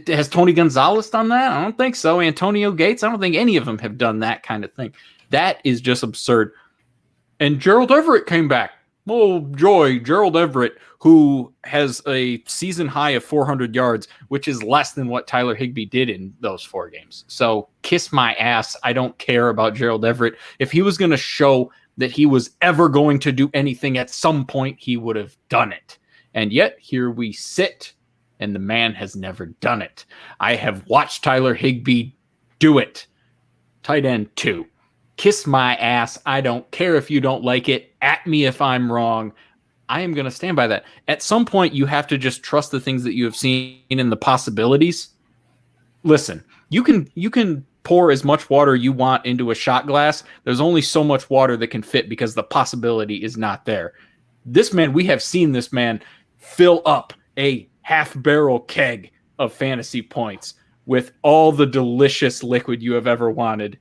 Speaker 2: Has Tony Gonzalez done that? I don't think so. Antonio Gates? I don't think any of them have done that kind of thing. That is just absurd. And Gerald Everett came back. Oh, joy. Gerald Everett, who has a season high of 400 yards, which is less than what Tyler Higbee did in those 4 games. So kiss my ass. I don't care about Gerald Everett. If he was going to show that he was ever going to do anything at some point, he would have done it. And yet here we sit, and the man has never done it. I have watched Tyler Higbee do it. Tight end 2. Kiss my ass. I don't care if you don't like it. At me if I'm wrong. I am going to stand by that. At some point, you have to just trust the things that you have seen and the possibilities. Listen, you can pour as much water you want into a shot glass. There's only so much water that can fit because the possibility is not there. This man, we have seen this man fill up a half-barrel keg of fantasy points with all the delicious liquid you have ever wanted.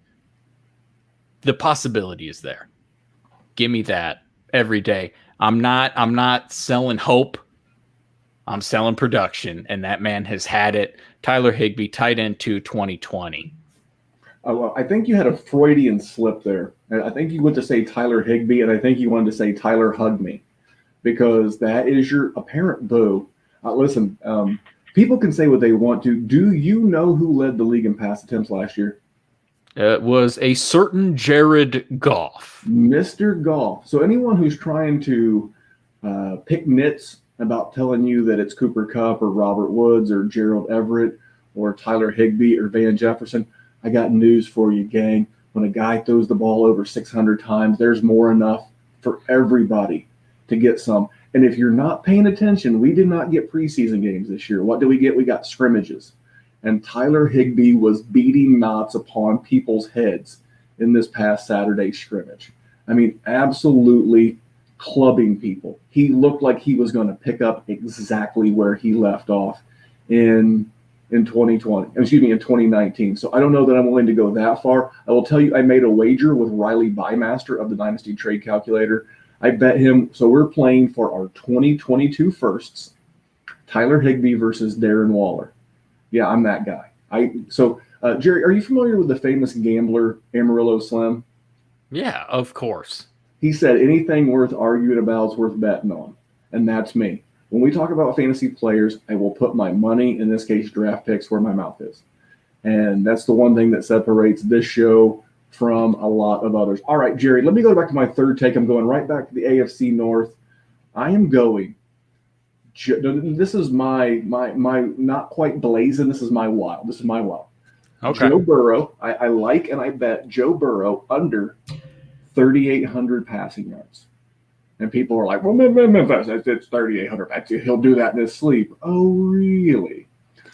Speaker 2: The possibility is there. Give me that every day. I'm not selling hope. I'm selling production, and that man has had it. Tyler Higbee, tight end 2, 2020.
Speaker 1: Well, I think you had a Freudian slip there. And I think you went to say Tyler Higbee, and I think you wanted to say Tyler Hug Me, because that is your apparent boo. Listen, people can say what they want to. Do you know who led the league in pass attempts last year?
Speaker 2: It was a certain Jared Goff.
Speaker 1: Mr. Goff. So anyone who's trying to pick nits about telling you that it's Cooper Kupp or Robert Woods or Gerald Everett or Tyler Higbee or Van Jefferson, I got news for you, gang. When a guy throws the ball over 600 times, there's more enough for everybody to get some. And if you're not paying attention, we did not get preseason games this year. What do we get? We got scrimmages. And Tyler Higbee was beating knots upon people's heads in this past Saturday scrimmage. I mean, absolutely clubbing people. He looked like he was going to pick up exactly where he left off in 2019. So I don't know that I'm willing to go that far. I will tell you, I made a wager with Riley Bymaster of the Dynasty Trade Calculator. I bet him. So we're playing for our 2022 firsts, Tyler Higbee versus Darren Waller. Yeah, I'm that guy. Jerry, are you familiar with the famous gambler Amarillo Slim?
Speaker 2: Yeah, of course.
Speaker 1: He said anything worth arguing about is worth betting on, and that's me. When we talk about fantasy players, I will put my money, in this case draft picks, where my mouth is. And that's the one thing that separates this show from a lot of others. All right, Jerry, let me go back to my third take. I'm going right back to the AFC North. I am going. This is my not quite blazing. This is my wild.
Speaker 2: Okay.
Speaker 1: Joe Burrow. I like and I bet Joe Burrow under 3,800 passing yards. And people are like, well, it's 3,800. He'll do that in his sleep. Oh, really?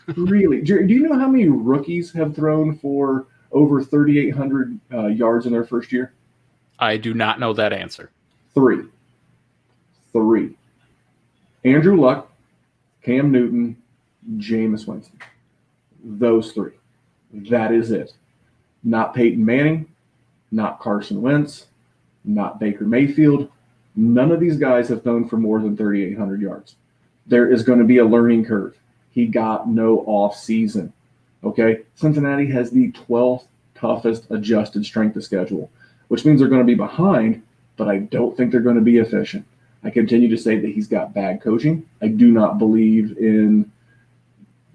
Speaker 1: Really? Jerry, do you know how many rookies have thrown for over 3,800 yards in their first year?
Speaker 2: I do not know that answer.
Speaker 1: Three. Three. Andrew Luck, Cam Newton, Jameis Winston. Those three. That is it. Not Peyton Manning, not Carson Wentz, not Baker Mayfield. None of these guys have thrown for more than 3,800 yards. There is going to be a learning curve. He got no off season. Okay? Cincinnati has the 12th toughest adjusted strength of schedule, which means they're going to be behind, but I don't think they're going to be efficient. I continue to say that he's got bad coaching. I do not believe in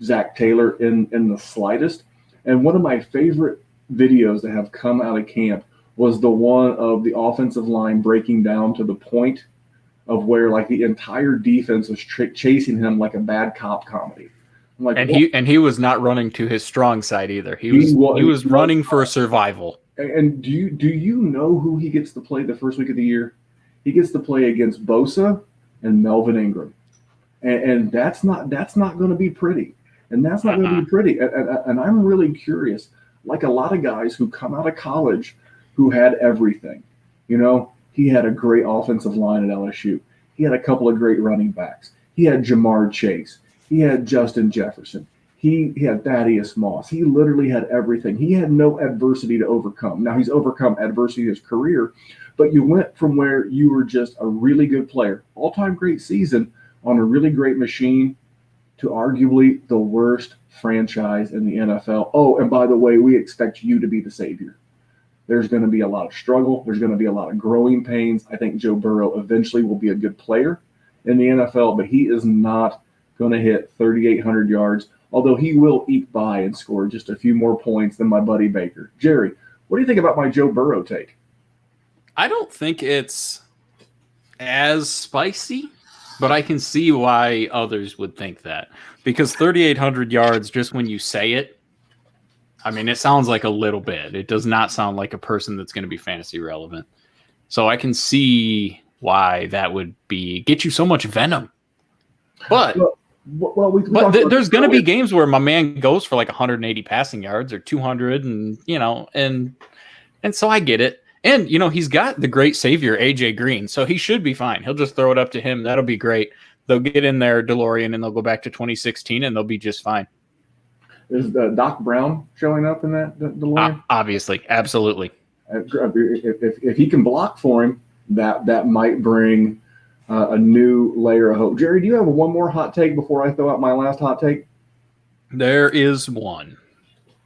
Speaker 1: Zach Taylor in the slightest. And one of my favorite videos that have come out of camp was the one of the offensive line breaking down to the point of where like the entire defense was chasing him like a bad cop comedy. I'm like,
Speaker 2: he was not running to his strong side either. He was running for survival.
Speaker 1: And do you know who he gets to play the first week of the year? He gets to play against Bosa and Melvin Ingram, and that's not going to be pretty. And that's not going to be pretty. And I'm really curious. Like a lot of guys who come out of college who had everything. You know, he had a great offensive line at LSU. He had a couple of great running backs. He had Jamar Chase. He had Justin Jefferson. He had Thaddeus Moss. He literally had everything. He had no adversity to overcome. Now, he's overcome adversity in his career, but you went from where you were just a really good player, all-time great season on a really great machine, to arguably the worst franchise in the NFL. Oh, and by the way, we expect you to be the savior. There's going to be a lot of struggle. There's going to be a lot of growing pains. I think Joe Burrow eventually will be a good player in the NFL, but he is not going to hit 3,800 yards, although he will eke by and score just a few more points than my buddy Baker. Jerry, what do you think about my Joe Burrow take?
Speaker 2: I don't think it's as spicy, but I can see why others would think that. Because 3,800 yards, just when you say it, I mean, it sounds like a little bit. It does not sound like a person that's going to be fantasy relevant. So I can see why that would get you so much venom. But there's going to be games where my man goes for like 180 passing yards or 200, and so I get it. And, he's got the great savior, AJ Green, so he should be fine. He'll just throw it up to him. That'll be great. They'll get in their DeLorean and they'll go back to 2016 and they'll be just fine.
Speaker 1: Is Doc Brown showing up in that DeLorean?
Speaker 2: Obviously. Absolutely.
Speaker 1: If he can block for him, that might bring a new layer of hope. Jerry, do you have one more hot take before I throw out my last hot take?
Speaker 2: There is one.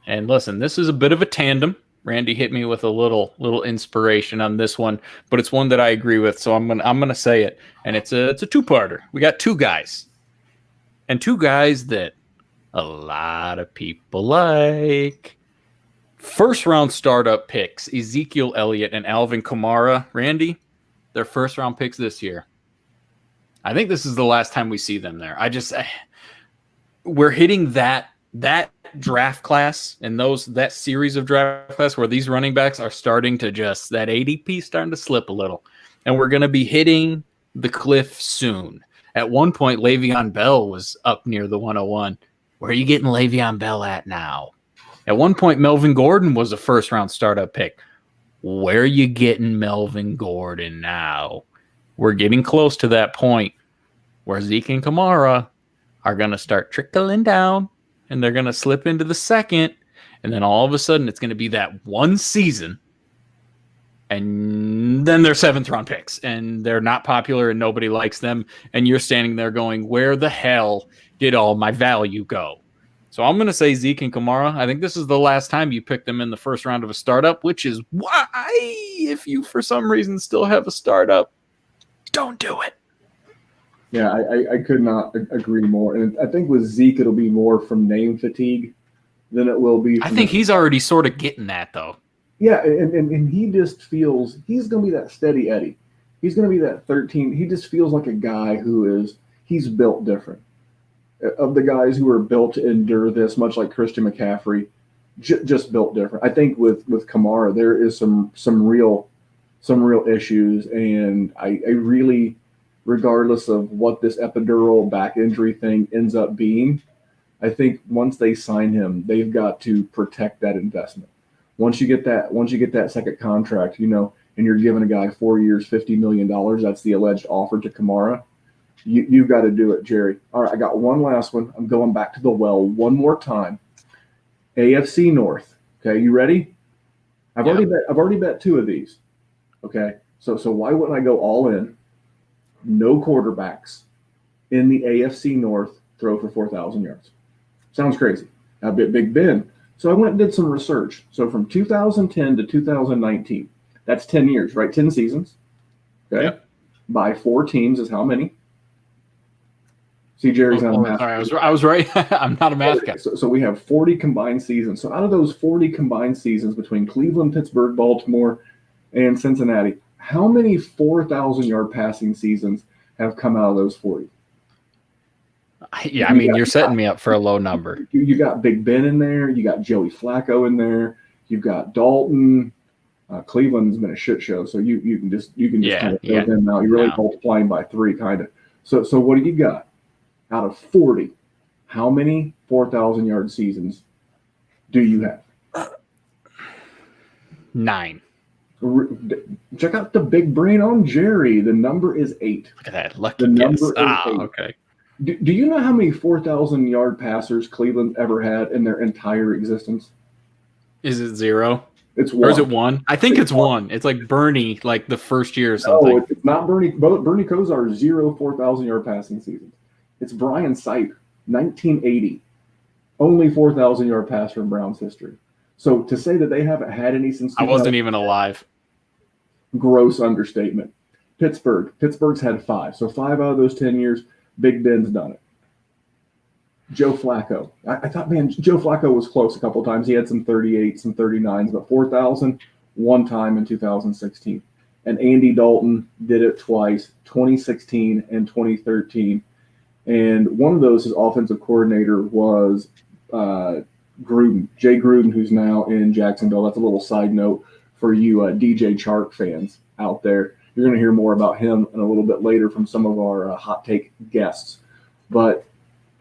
Speaker 2: And listen, this is a bit of a tandem. Randy hit me with a little inspiration on this one, but it's one that I agree with, so I'm gonna say it, and it's a two-parter. We got two guys that a lot of people like. First-round startup picks: Ezekiel Elliott and Alvin Kamara. Randy, they're first-round picks this year. I think this is the last time we see them there. We're hitting that draft class and that series of draft class where these running backs are starting to that ADP starting to slip a little, and we're going to be hitting the cliff soon. At one point, Le'Veon Bell was up near the 101. Where are you getting Le'Veon Bell at now? At one point, Melvin Gordon was a first-round startup pick. Where are you getting Melvin Gordon now? We're getting close to that point where Zeke and Kamara are going to start trickling down, and they're going to slip into the second, and then all of a sudden it's going to be that one season, and then they're seventh-round picks, and they're not popular, and nobody likes them, and you're standing there going, where the hell did all my value go? So I'm going to say Zeke and Kamara. I think this is the last time you pick them in the first round of a startup, which is why, if you for some reason still have a startup, don't do it.
Speaker 1: Yeah, I could not agree more. And I think with Zeke, it'll be more from name fatigue than it will be.
Speaker 2: I think he's already sort of getting that, though.
Speaker 1: Yeah, and he just feels he's going to be that steady Eddie. He's going to be that 13. He just feels like a guy he's built different. Of the guys who are built to endure this, much like Christian McCaffrey, just built different. I think with Kamara, there is some real issues, and I really, regardless of what this epidural back injury thing ends up being, I think once they sign him, they've got to protect that investment. Once you get that second contract, and and you're giving a guy 4 years, $50 million. That's the alleged offer to Kamara. You've got to do it, Jerry. All right, I got one last one. I'm going back to the well one more time. AFC North. Okay, you ready? I've already bet two of these. Okay, so why wouldn't I go all in? No quarterbacks in the AFC North throw for 4,000 yards. Sounds crazy. A bit Big Ben. So I went and did some research. So from 2010 to 2019, that's 10 years, right? 10 seasons. Okay.
Speaker 2: Yep.
Speaker 1: By 4 teams is how many? See, Jerry's not a math.
Speaker 2: Sorry, I was right. I'm not a math guy.
Speaker 1: So we have 40 combined seasons. So out of those 40 combined seasons between Cleveland, Pittsburgh, Baltimore, and Cincinnati, how many 4,000-yard passing seasons have come out of those 40?
Speaker 2: Yeah, I mean, you're setting me up for a low number.
Speaker 1: You got Big Ben in there. You got Joey Flacco in there. You've got Dalton. Cleveland's been a shit show, so you can just kind of throw them out. You're really multiplying by 3, kind of. So what do you got? Out of 40, how many 4,000-yard seasons do you have?
Speaker 2: 9.
Speaker 1: Check out the big brain on Jerry. The number is 8.
Speaker 2: Look at that. Lucky
Speaker 1: the
Speaker 2: guess.
Speaker 1: number is 8.
Speaker 2: Okay.
Speaker 1: Do you know how many 4,000-yard passers Cleveland ever had in their entire existence?
Speaker 2: Is it 0?
Speaker 1: It's 1.
Speaker 2: Or is it 1? I think it's 1. It's like Bernie, like the first year or something.
Speaker 1: No, it's not Bernie. Bernie Kosar, 0 4,000-yard passing seasons. It's Brian Sipe, 1980. Only 4,000-yard passer in Browns history. So to say that they haven't had any since
Speaker 2: I wasn't even alive.
Speaker 1: Gross understatement. Pittsburgh's had 5. So 5 out of those 10 years, Big Ben's done it. Joe Flacco. I thought, man, Joe Flacco was close a couple of times. He had some 38, some 39s, but 4,000 one time in 2016. And Andy Dalton did it twice, 2016 and 2013. And one of those, his offensive coordinator was Gruden, Jay Gruden, who's now in Jacksonville. That's a little side note for you DJ Chark fans out there. You're going to hear more about him in a little bit later from some of our hot take guests. But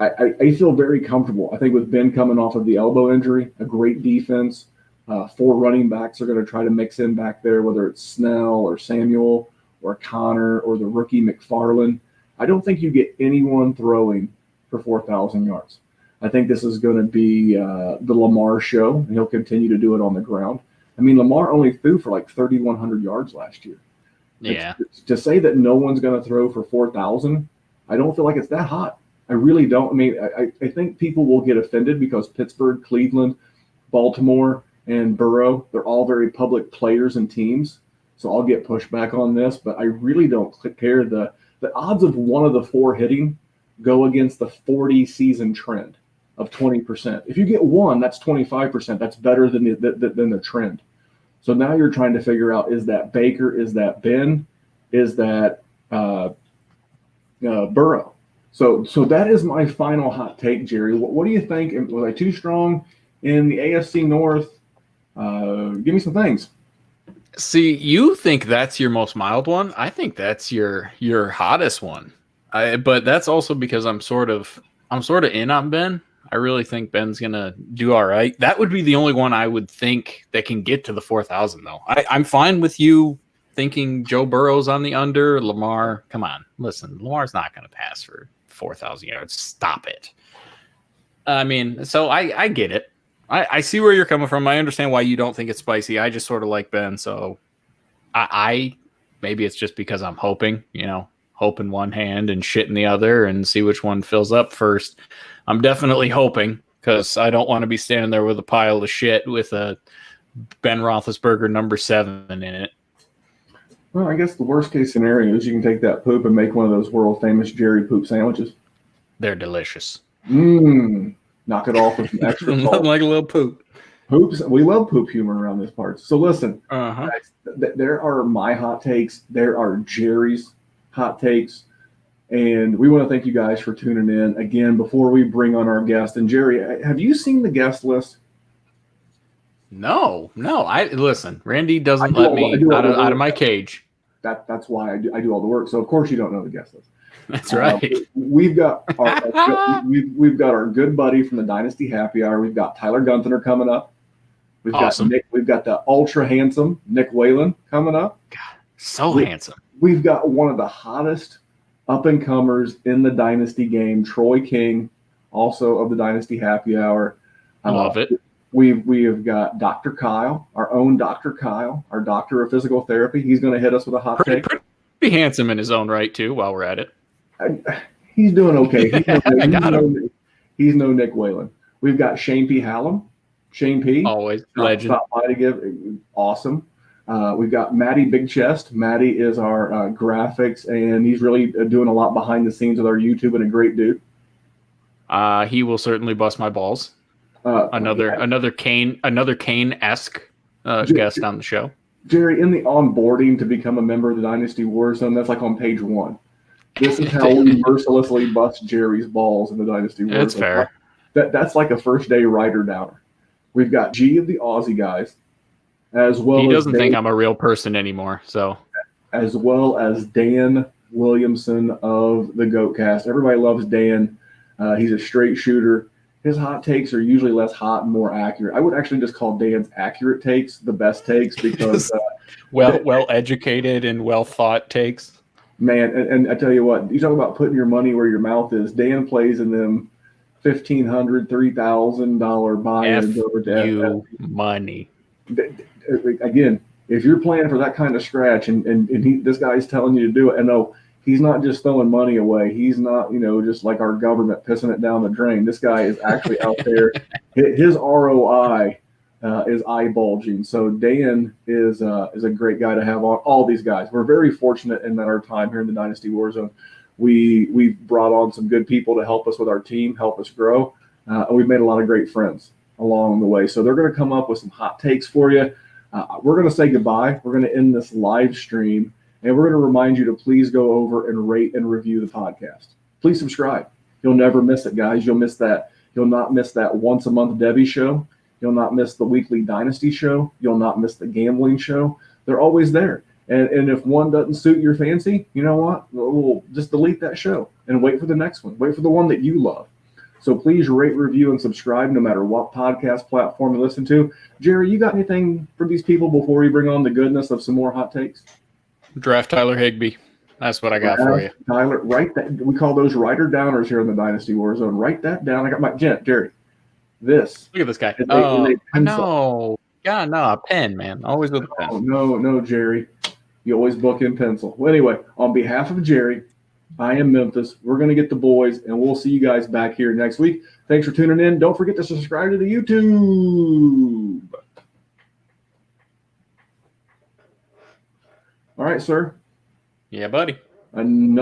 Speaker 1: I feel very comfortable. I think with Ben coming off of the elbow injury, a great defense, 4 running backs are going to try to mix in back there, whether it's Snell or Samuel or Connor or the rookie McFarland. I don't think you get anyone throwing for 4,000 yards. I think this is going to be the Lamar show, and he'll continue to do it on the ground. I mean, Lamar only threw for like 3,100 yards last year.
Speaker 2: Yeah.
Speaker 1: To say that no one's going to throw for 4,000, I don't feel like it's that hot. I really don't. I mean, I think people will get offended because Pittsburgh, Cleveland, Baltimore, and Burrow, they're all very public players and teams. So I'll get pushback on this, but I really don't care. The odds of one of the 4 hitting go against the 40 season trend of 20%. If you get one, that's 25%. That's better than the trend. So now you're trying to figure out, is that Baker? Is that Ben? Is that Burrow? So that is my final hot take, Jerry. What do you think? Was I too strong in the AFC North? Give me some things.
Speaker 2: See, you think that's your most mild one. I think that's your hottest one. But that's also because I'm sort of in on Ben. I really think Ben's gonna do all right. That would be the only one I would think that can get to the 4,000 though. I'm fine with you thinking Joe Burrow's on the under. Lamar, come on, listen, Lamar's not gonna pass for 4,000 yards. Stop it. I mean, so I get it. I see where you're coming from. I understand why you don't think it's spicy. I just sort of like Ben, so I maybe it's just because I'm hoping, hope in one hand and shit in the other and see which one fills up first. I'm definitely hoping because I don't want to be standing there with a pile of shit with a Ben Roethlisberger number 7 in it.
Speaker 1: Well, I guess the worst case scenario is you can take that poop and make one of those world famous Jerry poop sandwiches.
Speaker 2: They're delicious.
Speaker 1: Knock it off with some extra salt.
Speaker 2: Nothing like a little poop.
Speaker 1: Poops. We love poop humor around this part. So listen, guys, there are my hot takes. There are Jerry's hot takes. And we want to thank you guys for tuning in. Again, before we bring on our guest, and Jerry, have you seen the guest list?
Speaker 2: No. Listen, Randy doesn't let me out of my cage.
Speaker 1: That's why I do all the work. So of course you don't know the guest list.
Speaker 2: That's right.
Speaker 1: We've got our good buddy from the Dynasty Happy Hour. We've got Tyler Gunther coming up. We've got
Speaker 2: Awesome.
Speaker 1: Nick. We've got the ultra handsome Nick Whalen coming up.
Speaker 2: So
Speaker 1: We-
Speaker 2: handsome.
Speaker 1: We've got one of the hottest up and comers in the Dynasty game, Troy King, also of the Dynasty Happy Hour.
Speaker 2: Love it.
Speaker 1: We have got Dr. Kyle, our own Dr. Kyle, our doctor of physical therapy. He's going to hit us with a hot take.
Speaker 2: Pretty handsome in his own right, too, while we're at it.
Speaker 1: He's doing okay.
Speaker 2: I got him.
Speaker 1: He's no Nick Whalen. We've got Shane P. Hallam. Shane P.
Speaker 2: Always legend.
Speaker 1: Stop by to give. Awesome. We've got Maddie Big Chest. Maddie is our graphics, and he's really doing a lot behind the scenes with our YouTube, and a great dude.
Speaker 2: He will certainly bust my balls. Another Kane-esque guest on the show.
Speaker 1: Jerry, in the onboarding to become a member of the Dynasty Warzone, that's like on page 1. This is how we mercilessly bust Jerry's balls in the Dynasty Warzone.
Speaker 2: That's fair.
Speaker 1: That's like a first day writer downer. We've got G of the Aussie guys, as well.
Speaker 2: He
Speaker 1: as
Speaker 2: doesn't think I'm a real person anymore, so
Speaker 1: as well as Dan Williamson of the Goatcast. Everybody loves Dan. He's a straight shooter. His hot takes are usually less hot and more accurate. I would actually just call Dan's accurate takes the best takes because
Speaker 2: well educated and well thought takes.
Speaker 1: Man, and I tell you what, you talk about putting your money where your mouth is. Dan plays in them $1,500, $3,000 buy-ins over to
Speaker 2: money.
Speaker 1: Again, if you're playing for that kind of scratch, and this guy's telling you to do it, and no, he's not just throwing money away. He's not, just like our government pissing it down the drain. This guy is actually out there. His ROI is eye-bulging. So Dan is a great guy to have on. All these guys, we're very fortunate in that our time here in the Dynasty Warzone, we've brought on some good people to help us with our team, help us grow, and we've made a lot of great friends along the way. So they're going to come up with some hot takes for you. We're going to say goodbye. We're going to end this live stream, and we're going to remind you to please go over and rate and review the podcast. Please subscribe. You'll never miss it, guys. You'll miss that. You'll not miss that once a month Debbie show. You'll not miss the weekly Dynasty show. You'll not miss the gambling show. They're always there. And if one doesn't suit your fancy, you know what? We'll just delete that show and wait for the next one. Wait for the one that you love. So please rate, review, and subscribe no matter what podcast platform you listen to. Jerry, you got anything for these people before we bring on the goodness of some more hot takes?
Speaker 2: Draft Tyler Higbee. That's what I got for you.
Speaker 1: Tyler, write that. We call those writer downers here in the Dynasty Warzone. Write that down. I got my Jerry. This.
Speaker 2: Look at this guy.
Speaker 1: No.
Speaker 2: Yeah, no, a pen, man. Always with a pen.
Speaker 1: Oh, no, Jerry. You always book in pencil. Well, anyway, on behalf of Jerry, I am Memphis. We're going to get the boys, and we'll see you guys back here next week. Thanks for tuning in. Don't forget to subscribe to the YouTube. All right, sir.
Speaker 2: Yeah, buddy.
Speaker 1: Another